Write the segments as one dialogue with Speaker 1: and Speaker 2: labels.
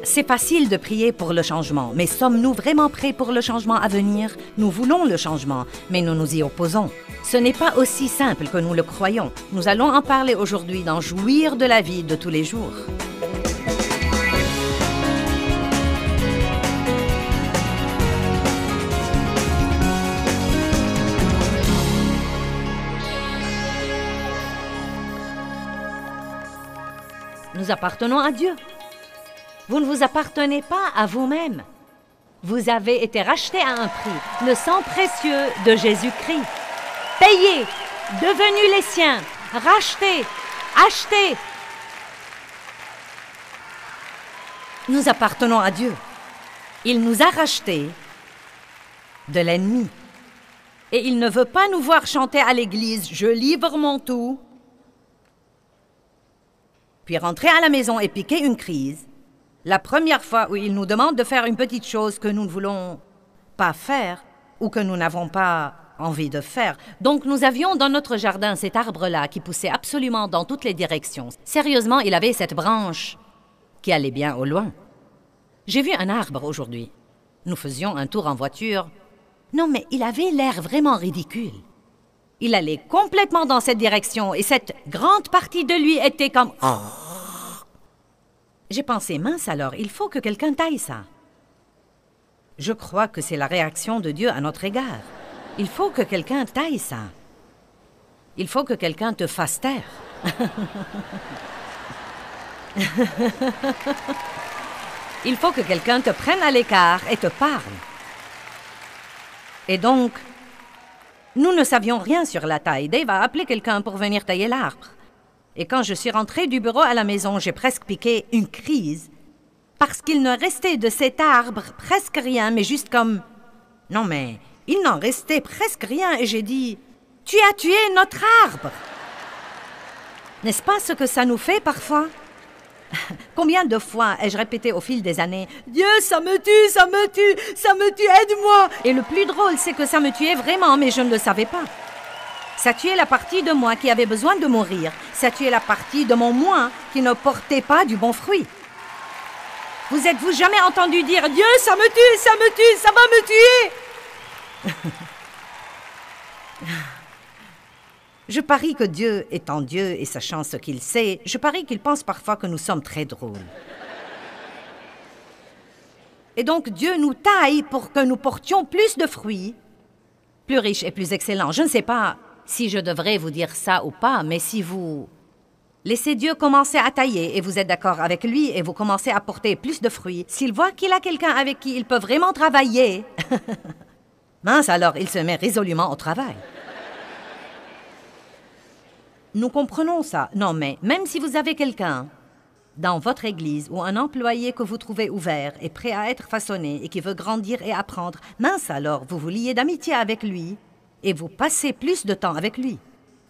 Speaker 1: C'est facile de prier pour le changement, mais sommes-nous vraiment prêts pour le changement à venir? Nous voulons le changement, mais nous nous y opposons. Ce n'est pas aussi simple que nous le croyons. Nous allons en parler aujourd'hui dans Jouir de la vie de tous les jours. Nous appartenons à Dieu. Vous ne vous appartenez pas à vous-même. Vous avez été racheté à un prix, le sang précieux de Jésus-Christ. Payé, devenu les siens, racheté, acheté. Nous appartenons à Dieu. Il nous a rachetés de l'ennemi. Et il ne veut pas nous voir chanter à l'église « Je livre mon tout », puis rentrer à la maison et piquer une crise. La première fois où il nous demande de faire une petite chose que nous ne voulons pas faire ou que nous n'avons pas envie de faire. Donc nous avions dans notre jardin cet arbre-là qui poussait absolument dans toutes les directions. Sérieusement, il avait cette branche qui allait bien au loin. J'ai vu un arbre aujourd'hui. Nous faisions un tour en voiture. Non, mais il avait l'air vraiment ridicule. Il allait complètement dans cette direction et cette grande partie de lui était comme... J'ai pensé, mince alors, il faut que quelqu'un taille ça. Je crois que c'est la réaction de Dieu à notre égard. Il faut que quelqu'un taille ça. Il faut que quelqu'un te fasse taire. Il faut que quelqu'un te prenne à l'écart et te parle. Et donc, nous ne savions rien sur la taille. Dave a appelé quelqu'un pour venir tailler l'arbre. Et quand je suis rentrée du bureau à la maison, j'ai presque piqué une crise parce qu'il ne restait de cet arbre presque rien, mais juste comme... Non, mais il n'en restait presque rien et j'ai dit « Tu as tué notre arbre !» N'est-ce pas ce que ça nous fait parfois? Combien de fois ai-je répété au fil des années « Dieu, ça me tue, ça me tue, ça me tue, aide-moi » Et le plus drôle, c'est que ça me tuait vraiment, mais je ne le savais pas. Ça tuait la partie de moi qui avait besoin de mourir. Ça tuait la partie de mon moi qui ne portait pas du bon fruit. Vous êtes-vous jamais entendu dire « Dieu, ça me tue, ça me tue, ça va me tuer » Je parie que Dieu étant Dieu et sachant ce qu'il sait, je parie qu'il pense parfois que nous sommes très drôles. Et donc Dieu nous taille pour que nous portions plus de fruits, plus riches et plus excellents. Je ne sais pas si je devrais vous dire ça ou pas, mais si vous laissez Dieu commencer à tailler et vous êtes d'accord avec lui et vous commencez à porter plus de fruits, s'il voit qu'il a quelqu'un avec qui il peut vraiment travailler, mince alors, il se met résolument au travail. Nous comprenons ça. Non, mais même si vous avez quelqu'un dans votre église ou un employé que vous trouvez ouvert et prêt à être façonné et qui veut grandir et apprendre, mince alors, vous vous liez d'amitié avec lui et vous passez plus de temps avec lui.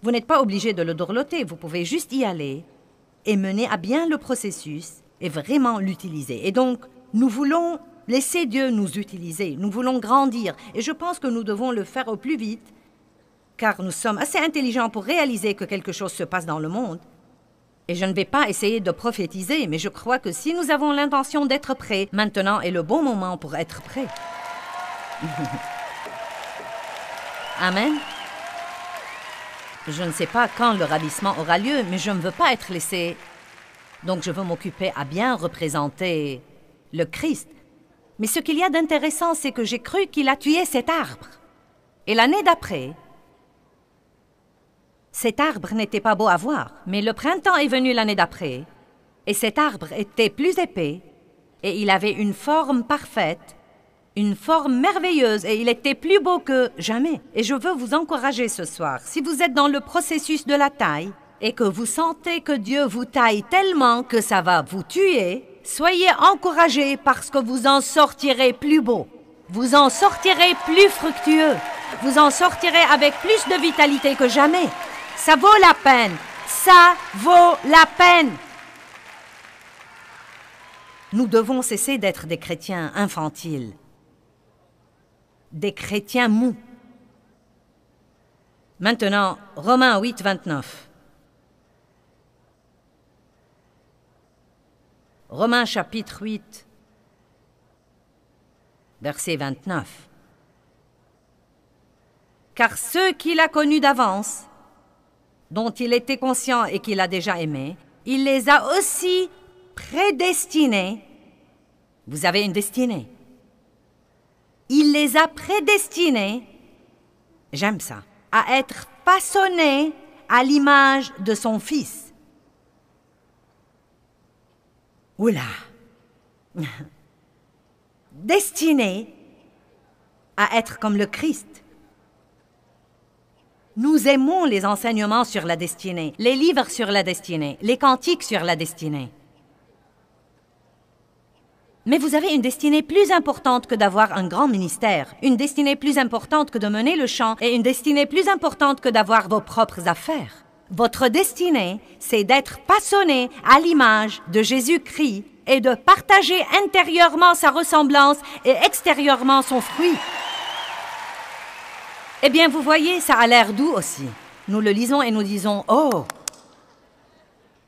Speaker 1: Vous n'êtes pas obligé de le dorloter, vous pouvez juste y aller et mener à bien le processus et vraiment l'utiliser. Et donc, nous voulons laisser Dieu nous utiliser, nous voulons grandir et je pense que nous devons le faire au plus vite car nous sommes assez intelligents pour réaliser que quelque chose se passe dans le monde. Et je ne vais pas essayer de prophétiser, mais je crois que si nous avons l'intention d'être prêts, maintenant est le bon moment pour être prêts. Amen. Je ne sais pas quand le ravissement aura lieu, mais je ne veux pas être laissé. Donc je veux m'occuper à bien représenter le Christ. Mais ce qu'il y a d'intéressant, c'est que j'ai cru qu'il a tué cet arbre. Et l'année d'après, cet arbre n'était pas beau à voir, mais le printemps est venu l'année d'après, et cet arbre était plus épais, et il avait une forme parfaite, une forme merveilleuse, et il était plus beau que jamais. Et je veux vous encourager ce soir, si vous êtes dans le processus de la taille, et que vous sentez que Dieu vous taille tellement que ça va vous tuer, soyez encouragés parce que vous en sortirez plus beau, vous en sortirez plus fructueux, vous en sortirez avec plus de vitalité que jamais. Ça vaut la peine. Ça vaut la peine. Nous devons cesser d'être des chrétiens infantiles, des chrétiens mous. Maintenant, Romains 8, 29. Romains chapitre 8, verset 29. Car ceux qu'il a connus d'avance, dont il était conscient et qu'il a déjà aimé, il les a aussi prédestinés. Vous avez une destinée. Il les a prédestinés, j'aime ça, à être façonnés à l'image de son Fils. Oula! Destinés à être comme le Christ. Nous aimons les enseignements sur la destinée, les livres sur la destinée, les cantiques sur la destinée. Mais vous avez une destinée plus importante que d'avoir un grand ministère, une destinée plus importante que de mener le chant et une destinée plus importante que d'avoir vos propres affaires. Votre destinée, c'est d'être façonné à l'image de Jésus-Christ et de partager intérieurement sa ressemblance et extérieurement son fruit. Eh bien, vous voyez, ça a l'air doux aussi. Nous le lisons et nous disons « Oh !»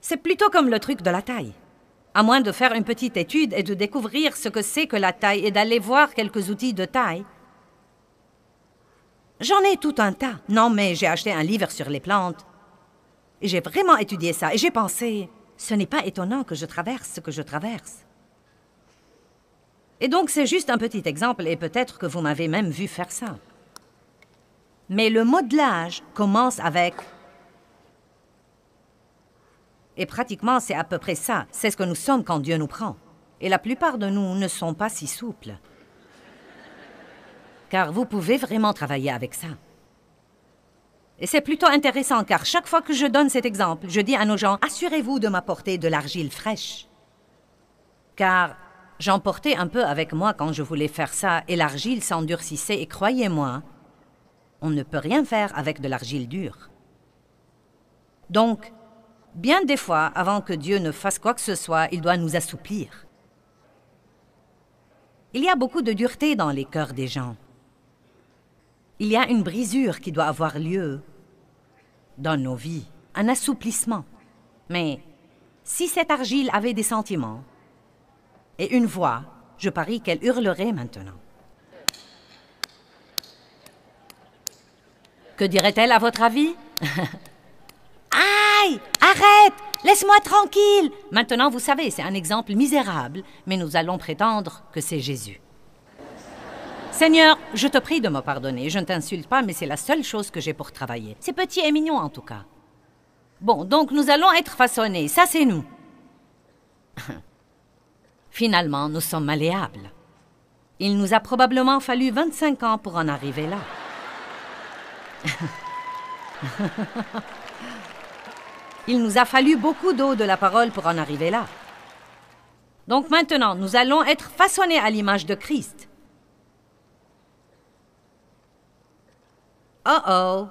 Speaker 1: C'est plutôt comme le truc de la taille. À moins de faire une petite étude et de découvrir ce que c'est que la taille et d'aller voir quelques outils de taille. J'en ai tout un tas. Non, mais j'ai acheté un livre sur les plantes. Et j'ai vraiment étudié ça. Et j'ai pensé, ce n'est pas étonnant que je traverse ce que je traverse. Et donc, c'est juste un petit exemple et peut-être que vous m'avez même vu faire ça. Mais le modelage commence avec... Et pratiquement, c'est à peu près ça. C'est ce que nous sommes quand Dieu nous prend. Et la plupart de nous ne sont pas si souples. Car vous pouvez vraiment travailler avec ça. Et c'est plutôt intéressant, car chaque fois que je donne cet exemple, je dis à nos gens, assurez-vous de m'apporter de l'argile fraîche. Car j'en portais un peu avec moi quand je voulais faire ça, et l'argile s'endurcissait, et croyez-moi, on ne peut rien faire avec de l'argile dure. Donc, bien des fois, avant que Dieu ne fasse quoi que ce soit, il doit nous assouplir. Il y a beaucoup de dureté dans les cœurs des gens. Il y a une brisure qui doit avoir lieu dans nos vies, un assouplissement. Mais si cette argile avait des sentiments et une voix, je parie qu'elle hurlerait maintenant. Que dirait-elle à votre avis? Aïe! Arrête! Laisse-moi tranquille! Maintenant, vous savez, c'est un exemple misérable, mais nous allons prétendre que c'est Jésus. Seigneur, je te prie de me pardonner. Je ne t'insulte pas, mais c'est la seule chose que j'ai pour travailler. C'est petit et mignon, en tout cas. Bon, donc nous allons être façonnés. Ça, c'est nous. Finalement, nous sommes malléables. Il nous a probablement fallu 25 ans pour en arriver là. Il nous a fallu beaucoup d'eau de la parole pour en arriver là. Donc maintenant, nous allons être façonnés à l'image de Christ. Oh oh!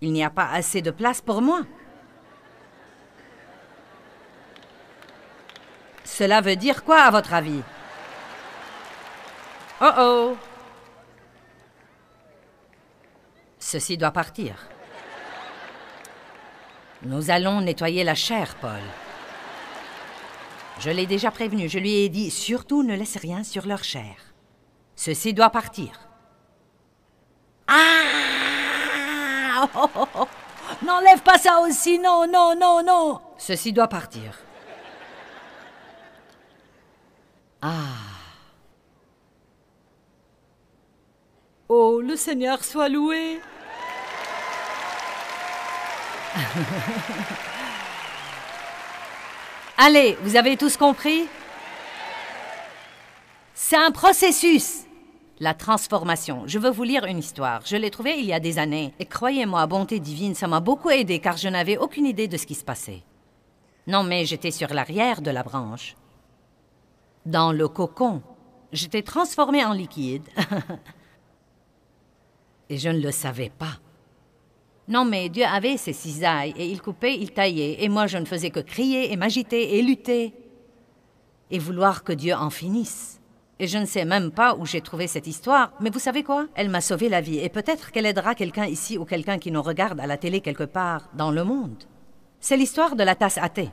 Speaker 1: Il n'y a pas assez de place pour moi. Cela veut dire quoi, à votre avis? Oh oh! Ceci doit partir. Nous allons nettoyer la chair, Paul. Je l'ai déjà prévenu, je lui ai dit, surtout ne laisse rien sur leur chair. Ceci doit partir. Ah! Oh, oh, oh. N'enlève pas ça aussi, non, non, non, non. Ceci doit partir. Ah. Oh, le Seigneur soit loué. Allez, vous avez tous compris? C'est un processus. La transformation. Je veux vous lire une histoire. Je l'ai trouvée il y a des années. Et croyez-moi, bonté divine, ça m'a beaucoup aidé car je n'avais aucune idée de ce qui se passait. Non, mais j'étais sur l'arrière de la branche. Dans le cocon. J'étais transformée en liquide. Et je ne le savais pas. Non, mais Dieu avait ses cisailles et il coupait, il taillait. Et moi, je ne faisais que crier et m'agiter et lutter. Et vouloir que Dieu en finisse. Et je ne sais même pas où j'ai trouvé cette histoire, mais vous savez quoi? Elle m'a sauvé la vie et peut-être qu'elle aidera quelqu'un ici ou quelqu'un qui nous regarde à la télé quelque part dans le monde. C'est l'histoire de la tasse à thé.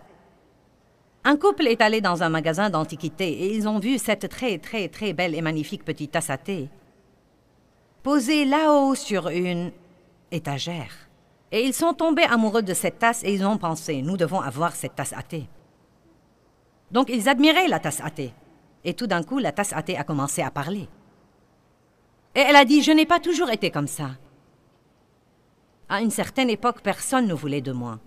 Speaker 1: Un couple est allé dans un magasin d'antiquités et ils ont vu cette très belle et magnifique petite tasse à thé posée là-haut sur une étagère. Et ils sont tombés amoureux de cette tasse et ils ont pensé, nous devons avoir cette tasse à thé. Donc ils admiraient la tasse à thé. Et tout d'un coup, la tasse à thé a commencé à parler. Et elle a dit, je n'ai pas toujours été comme ça. À une certaine époque, personne ne voulait de moi.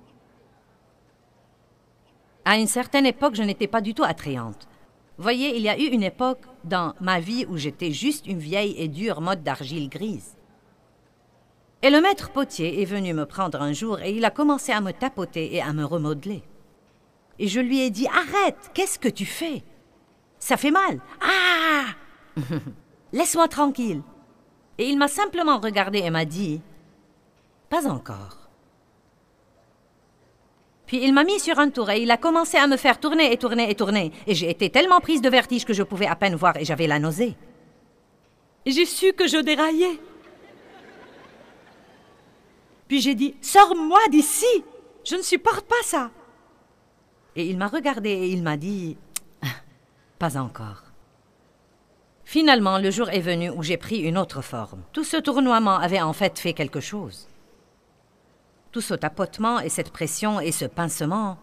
Speaker 1: À une certaine époque, je n'étais pas du tout attrayante. Voyez, il y a eu une époque dans ma vie où j'étais juste une vieille et dure motte d'argile grise. Et le maître potier est venu me prendre un jour et il a commencé à me tapoter et à me remodeler. Et je lui ai dit, arrête, qu'est-ce que tu fais? Ça fait mal. Ah! Laisse-moi tranquille. Et il m'a simplement regardé et m'a dit, pas encore. Puis il m'a mis sur un tour et il a commencé à me faire tourner et tourner et tourner. Et j'ai été tellement prise de vertige que je pouvais à peine voir et j'avais la nausée. Et j'ai su que je déraillais. Puis j'ai dit, sors-moi d'ici, je ne supporte pas ça. Et il m'a regardé et il m'a dit, pas encore. Finalement, le jour est venu où j'ai pris une autre forme. Tout ce tournoiement avait en fait quelque chose. Tout ce tapotement et cette pression et ce pincement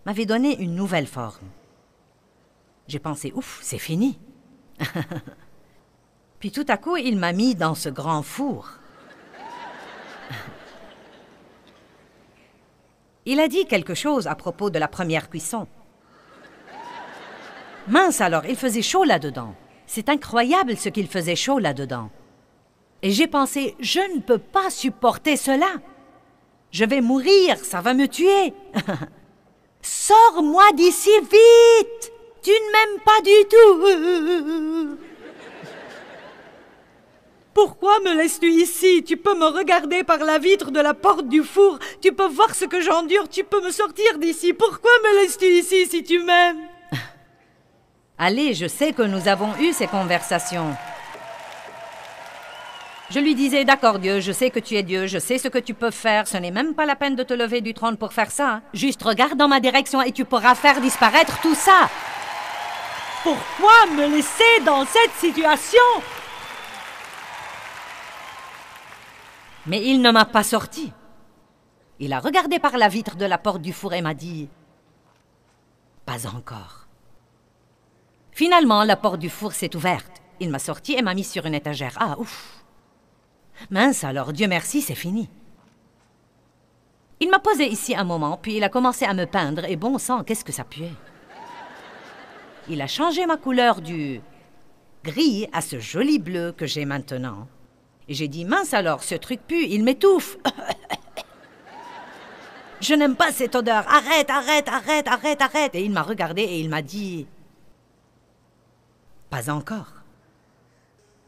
Speaker 1: m'avaient donné une nouvelle forme. J'ai pensé, ouf, c'est fini. Puis tout à coup, il m'a mis dans ce grand four. Il a dit quelque chose à propos de la première cuisson. Mince alors, il faisait chaud là-dedans. C'est incroyable ce qu'il faisait chaud là-dedans. Et j'ai pensé, je ne peux pas supporter cela. Je vais mourir, ça va me tuer. Sors-moi d'ici vite. Tu ne m'aimes pas du tout. Pourquoi me laisses-tu ici? Tu peux me regarder par la vitre de la porte du four. Tu peux voir ce que j'endure. Tu peux me sortir d'ici. Pourquoi me laisses-tu ici si tu m'aimes? Allez, je sais que nous avons eu ces conversations. Je lui disais, d'accord Dieu, je sais que tu es Dieu, je sais ce que tu peux faire, ce n'est même pas la peine de te lever du trône pour faire ça. Juste regarde dans ma direction et tu pourras faire disparaître tout ça. Pourquoi me laisser dans cette situation? Mais il ne m'a pas sorti. Il a regardé par la vitre de la porte du four et m'a dit, pas encore. Finalement, la porte du four s'est ouverte. Il m'a sorti et m'a mis sur une étagère. Ah, ouf! Mince alors, Dieu merci, c'est fini. Il m'a posé ici un moment, puis il a commencé à me peindre, et bon sang, qu'est-ce que ça puait. Il a changé ma couleur du gris à ce joli bleu que j'ai maintenant. Et j'ai dit, mince alors, ce truc pue, il m'étouffe. Je n'aime pas cette odeur, arrête, arrête, arrête, arrête, arrête. Et il m'a regardé et il m'a dit, pas encore.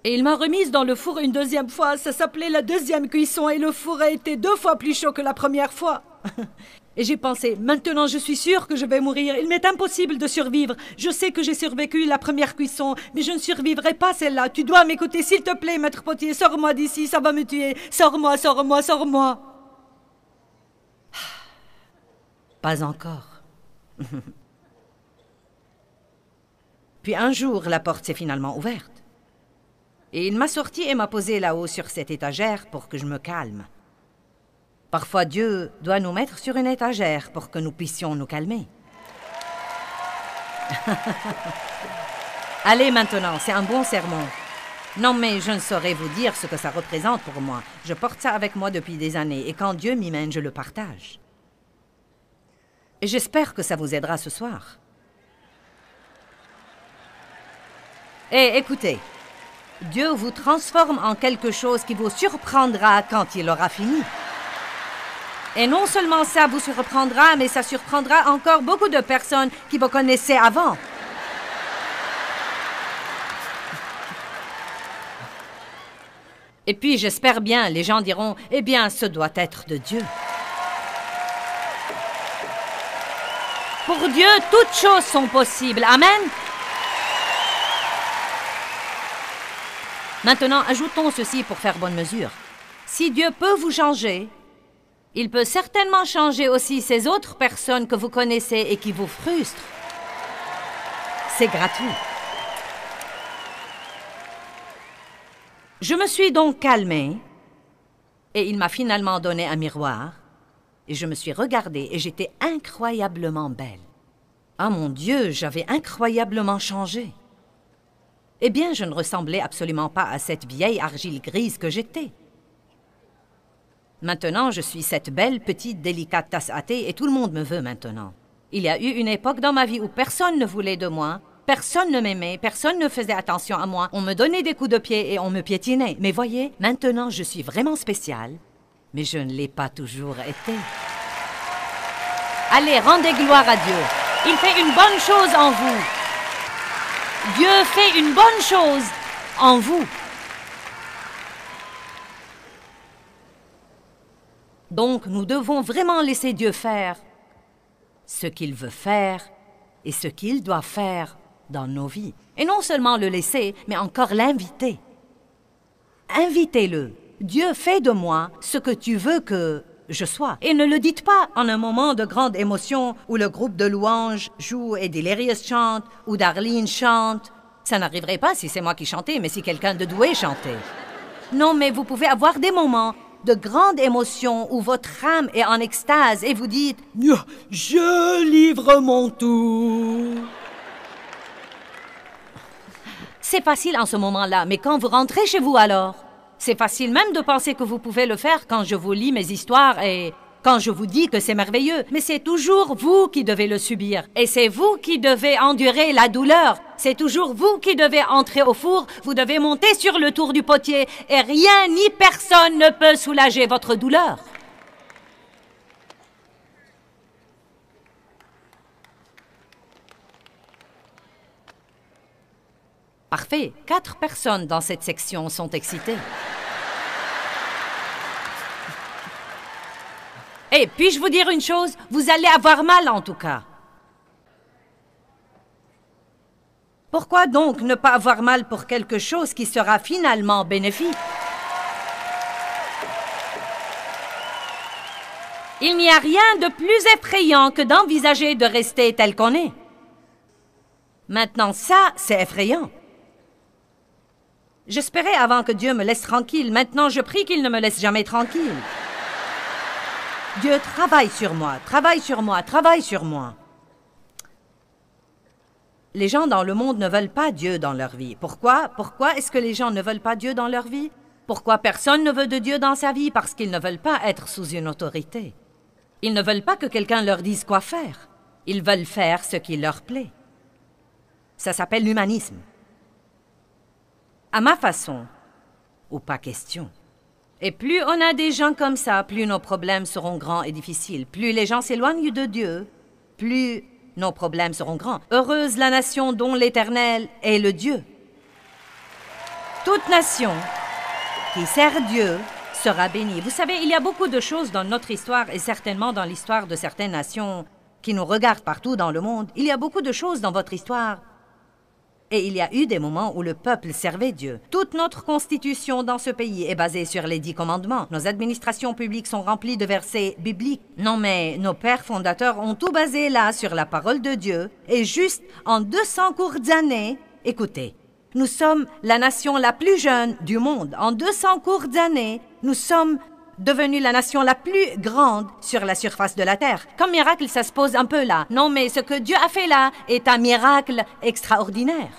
Speaker 1: Et il m'a remise dans le four une deuxième fois. Ça s'appelait la deuxième cuisson et le four a été 2 fois plus chaud que la première fois. Et j'ai pensé, maintenant je suis sûre que je vais mourir. Il m'est impossible de survivre. Je sais que j'ai survécu la première cuisson, mais je ne survivrai pas celle-là. Tu dois m'écouter, s'il te plaît, maître potier. Sors-moi d'ici, ça va me tuer. Sors-moi, sors-moi, sors-moi. Pas encore. Puis un jour, la porte s'est finalement ouverte. Et il m'a sorti et m'a posé là-haut sur cette étagère pour que je me calme. Parfois, Dieu doit nous mettre sur une étagère pour que nous puissions nous calmer. Allez maintenant, c'est un bon sermon. Non, mais je ne saurais vous dire ce que ça représente pour moi. Je porte ça avec moi depuis des années et quand Dieu m'y mène, je le partage. Et j'espère que ça vous aidera ce soir. Et écoutez, Dieu vous transforme en quelque chose qui vous surprendra quand il aura fini. Et non seulement ça vous surprendra, mais ça surprendra encore beaucoup de personnes qui vous connaissaient avant. Et puis, j'espère bien, les gens diront, eh bien, ce doit être de Dieu. Pour Dieu, toutes choses sont possibles. Amen. Maintenant, ajoutons ceci pour faire bonne mesure. Si Dieu peut vous changer, Il peut certainement changer aussi ces autres personnes que vous connaissez et qui vous frustrent. C'est gratuit. Je me suis donc calmée et il m'a finalement donné un miroir et je me suis regardée et j'étais incroyablement belle. Ah mon Dieu, j'avais incroyablement changé. Eh bien, je ne ressemblais absolument pas à cette vieille argile grise que j'étais. Maintenant, je suis cette belle, petite, délicate tasse à thé et tout le monde me veut maintenant. Il y a eu une époque dans ma vie où personne ne voulait de moi, personne ne m'aimait, personne ne faisait attention à moi. On me donnait des coups de pied et on me piétinait. Mais voyez, maintenant, je suis vraiment spéciale, mais je ne l'ai pas toujours été. Allez, rendez gloire à Dieu. Il fait une bonne chose en vous. Dieu fait une bonne chose en vous. Donc, nous devons vraiment laisser Dieu faire ce qu'il veut faire et ce qu'il doit faire dans nos vies. Et non seulement le laisser, mais encore l'inviter. Invitez-le. Dieu fait de moi ce que tu veux que je sois. Et ne le dites pas en un moment de grande émotion où le groupe de louanges joue et Delirious chante ou Darlene chante. Ça n'arriverait pas si c'est moi qui chantais, mais si quelqu'un de doué chantait. Non, mais vous pouvez avoir des moments de grande émotion où votre âme est en extase et vous dites « Je livre mon tout ». C'est facile en ce moment-là, mais quand vous rentrez chez vous alors? C'est facile même de penser que vous pouvez le faire quand je vous lis mes histoires et quand je vous dis que c'est merveilleux. Mais c'est toujours vous qui devez le subir. Et c'est vous qui devez endurer la douleur. C'est toujours vous qui devez entrer au four. Vous devez monter sur le tour du potier. Et rien ni personne ne peut soulager votre douleur. Parfait. 4 personnes dans cette section sont excitées. Et puis-je vous dire une chose? Vous allez avoir mal en tout cas. Pourquoi donc ne pas avoir mal pour quelque chose qui sera finalement bénéfique? Il n'y a rien de plus effrayant que d'envisager de rester tel qu'on est. Maintenant, ça, c'est effrayant. J'espérais avant que Dieu me laisse tranquille. Maintenant, je prie qu'il ne me laisse jamais tranquille. Dieu travaille sur moi, travaille sur moi, travaille sur moi. Les gens dans le monde ne veulent pas Dieu dans leur vie. Pourquoi? Pourquoi est-ce que les gens ne veulent pas Dieu dans leur vie? Pourquoi personne ne veut de Dieu dans sa vie? Parce qu'ils ne veulent pas être sous une autorité. Ils ne veulent pas que quelqu'un leur dise quoi faire. Ils veulent faire ce qui leur plaît. Ça s'appelle l'humanisme. À ma façon, ou pas question. Et plus on a des gens comme ça, plus nos problèmes seront grands et difficiles. Plus les gens s'éloignent de Dieu, plus nos problèmes seront grands. Heureuse la nation dont l'Éternel est le Dieu. Toute nation qui sert Dieu sera bénie. Vous savez, il y a beaucoup de choses dans notre histoire et certainement dans l'histoire de certaines nations qui nous regardent partout dans le monde. Il y a beaucoup de choses dans votre histoire. Et il y a eu des moments où le peuple servait Dieu. Toute notre constitution dans ce pays est basée sur les 10 commandements. Nos administrations publiques sont remplies de versets bibliques. Non, mais nos pères fondateurs ont tout basé là sur la parole de Dieu. Et juste en 200 courtes années, écoutez, nous sommes la nation la plus jeune du monde. En 200 courtes années, nous sommes devenus la nation la plus grande sur la surface de la terre. Comme miracle, ça se pose un peu là. Non, mais ce que Dieu a fait là est un miracle extraordinaire.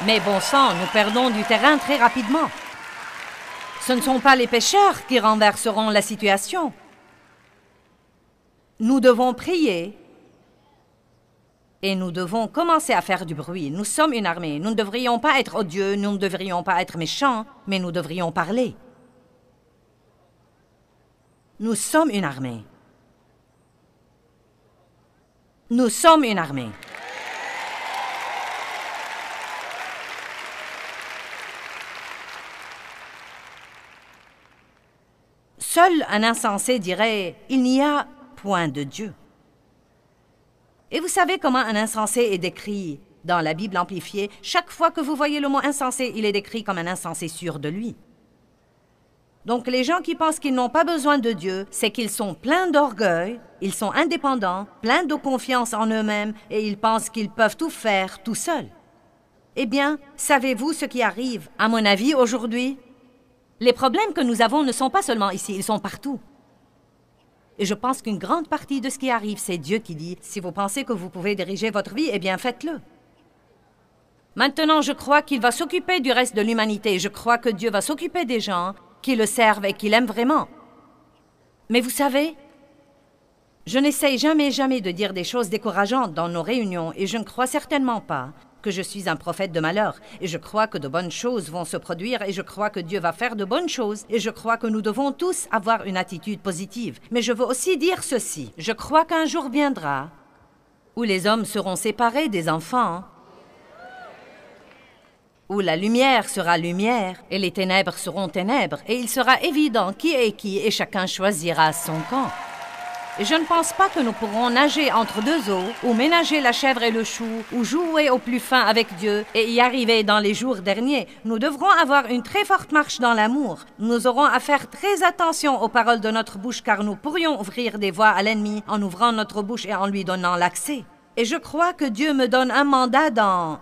Speaker 1: Mais bon sang, nous perdons du terrain très rapidement. Ce ne sont pas les pécheurs qui renverseront la situation. Nous devons prier et nous devons commencer à faire du bruit. Nous sommes une armée. Nous ne devrions pas être odieux, nous ne devrions pas être méchants, mais nous devrions parler. Nous sommes une armée. Nous sommes une armée. Seul un insensé dirait « Il n'y a point de Dieu ». Et vous savez comment un insensé est décrit dans la Bible amplifiée? Chaque fois que vous voyez le mot insensé, il est décrit comme un insensé sûr de lui. Donc les gens qui pensent qu'ils n'ont pas besoin de Dieu, c'est qu'ils sont pleins d'orgueil, ils sont indépendants, pleins de confiance en eux-mêmes et ils pensent qu'ils peuvent tout faire tout seuls. Eh bien, savez-vous ce qui arrive, à mon avis, aujourd'hui? Les problèmes que nous avons ne sont pas seulement ici, ils sont partout. Et je pense qu'une grande partie de ce qui arrive, c'est Dieu qui dit, si vous pensez que vous pouvez diriger votre vie, eh bien faites-le. Maintenant, je crois qu'il va s'occuper du reste de l'humanité. Je crois que Dieu va s'occuper des gens qui le servent et qui l'aiment vraiment. Mais vous savez, je n'essaye jamais de dire des choses décourageantes dans nos réunions et je ne crois certainement pas que je suis un prophète de malheur. Et je crois que de bonnes choses vont se produire et je crois que Dieu va faire de bonnes choses et je crois que nous devons tous avoir une attitude positive. Mais je veux aussi dire ceci. Je crois qu'un jour viendra où les hommes seront séparés des enfants, où la lumière sera lumière et les ténèbres seront ténèbres, et il sera évident qui est qui et chacun choisira son camp. Et je ne pense pas que nous pourrons nager entre deux eaux, ou ménager la chèvre et le chou, ou jouer au plus fin avec Dieu et y arriver dans les jours derniers. Nous devrons avoir une très forte marche dans l'amour. Nous aurons à faire très attention aux paroles de notre bouche car nous pourrions ouvrir des voies à l'ennemi en ouvrant notre bouche et en lui donnant l'accès. Et je crois que Dieu me donne un mandat dans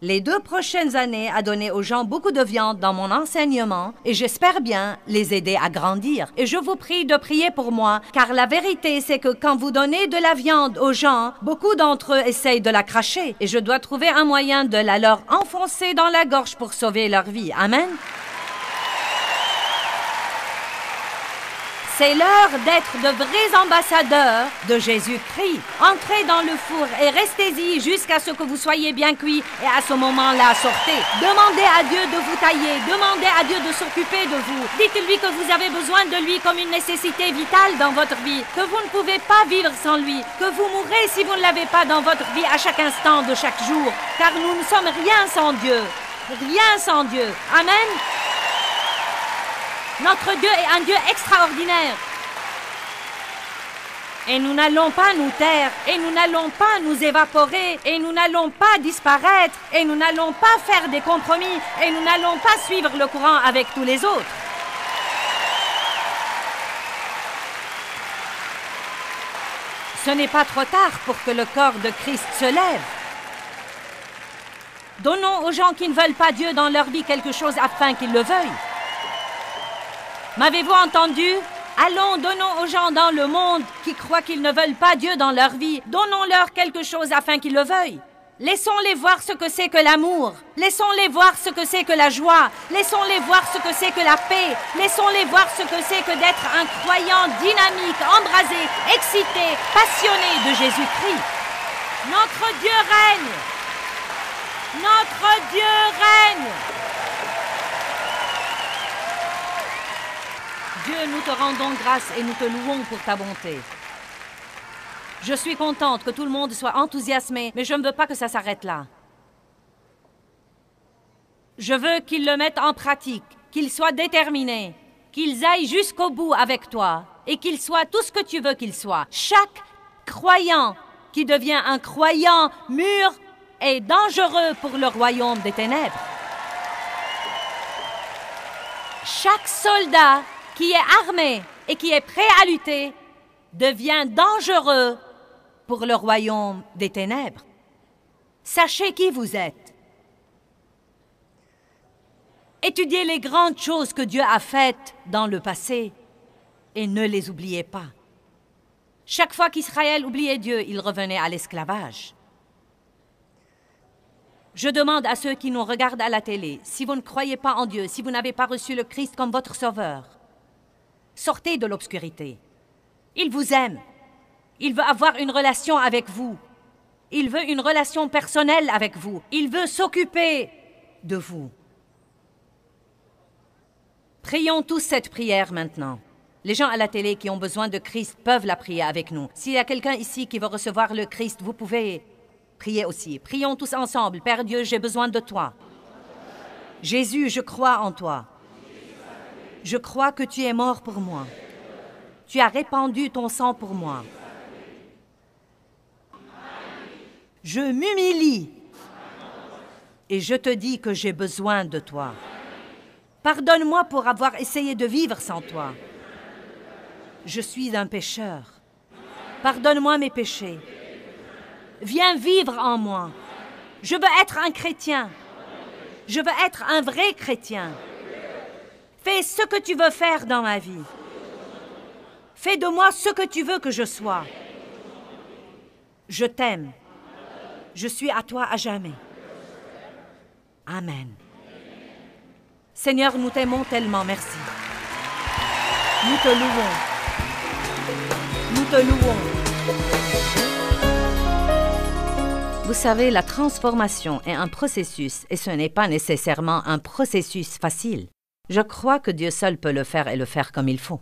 Speaker 1: les 2 prochaines années à donner aux gens beaucoup de viande dans mon enseignement et j'espère bien les aider à grandir. Et je vous prie de prier pour moi, car la vérité c'est que quand vous donnez de la viande aux gens, beaucoup d'entre eux essayent de la cracher et je dois trouver un moyen de la leur enfoncer dans la gorge pour sauver leur vie. Amen. C'est l'heure d'être de vrais ambassadeurs de Jésus-Christ. Entrez dans le four et restez-y jusqu'à ce que vous soyez bien cuits et à ce moment-là, sortez. Demandez à Dieu de vous tailler, demandez à Dieu de s'occuper de vous. Dites-lui que vous avez besoin de lui comme une nécessité vitale dans votre vie, que vous ne pouvez pas vivre sans lui, que vous mourrez si vous ne l'avez pas dans votre vie à chaque instant de chaque jour, car nous ne sommes rien sans Dieu. Rien sans Dieu. Amen. Notre Dieu est un Dieu extraordinaire. Et nous n'allons pas nous taire, et nous n'allons pas nous évaporer, et nous n'allons pas disparaître, et nous n'allons pas faire des compromis, et nous n'allons pas suivre le courant avec tous les autres. Ce n'est pas trop tard pour que le corps de Christ se lève. Donnons aux gens qui ne veulent pas Dieu dans leur vie quelque chose afin qu'ils le veuillent. M'avez-vous entendu? Allons, donnons aux gens dans le monde qui croient qu'ils ne veulent pas Dieu dans leur vie. Donnons-leur quelque chose afin qu'ils le veuillent. Laissons-les voir ce que c'est que l'amour. Laissons-les voir ce que c'est que la joie. Laissons-les voir ce que c'est que la paix. Laissons-les voir ce que c'est que d'être un croyant dynamique, embrasé, excité, passionné de Jésus-Christ. Notre Dieu règne. Notre Dieu règne. Dieu, nous te rendons grâce et nous te louons pour ta bonté. Je suis contente que tout le monde soit enthousiasmé, mais je ne veux pas que ça s'arrête là. Je veux qu'ils le mettent en pratique, qu'ils soient déterminés, qu'ils aillent jusqu'au bout avec toi et qu'ils soient tout ce que tu veux qu'ils soient. Chaque croyant qui devient un croyant mûr est dangereux pour le royaume des ténèbres. Chaque soldat qui est armé et qui est prêt à lutter, devient dangereux pour le royaume des ténèbres. Sachez qui vous êtes. Étudiez les grandes choses que Dieu a faites dans le passé et ne les oubliez pas. Chaque fois qu'Israël oubliait Dieu, il revenait à l'esclavage. Je demande à ceux qui nous regardent à la télé, si vous ne croyez pas en Dieu, si vous n'avez pas reçu le Christ comme votre sauveur, sortez de l'obscurité. Il vous aime. Il veut avoir une relation avec vous. Il veut une relation personnelle avec vous. Il veut s'occuper de vous. Prions tous cette prière maintenant. Les gens à la télé qui ont besoin de Christ peuvent la prier avec nous. S'il y a quelqu'un ici qui veut recevoir le Christ, vous pouvez prier aussi. Prions tous ensemble. Père Dieu, j'ai besoin de toi. Jésus, je crois en toi. Je crois que tu es mort pour moi. Tu as répandu ton sang pour moi. Je m'humilie et je te dis que j'ai besoin de toi. Pardonne-moi pour avoir essayé de vivre sans toi. Je suis un pécheur. Pardonne-moi mes péchés. Viens vivre en moi. Je veux être un chrétien. Je veux être un vrai chrétien. Fais ce que tu veux faire dans ma vie. Fais de moi ce que tu veux que je sois. Je t'aime. Je suis à toi à jamais. Amen. Seigneur, nous t'aimons tellement, merci. Nous te louons. Nous te louons. Vous savez, la transformation est un processus et ce n'est pas nécessairement un processus facile. Je crois que Dieu seul peut le faire et le faire comme il faut.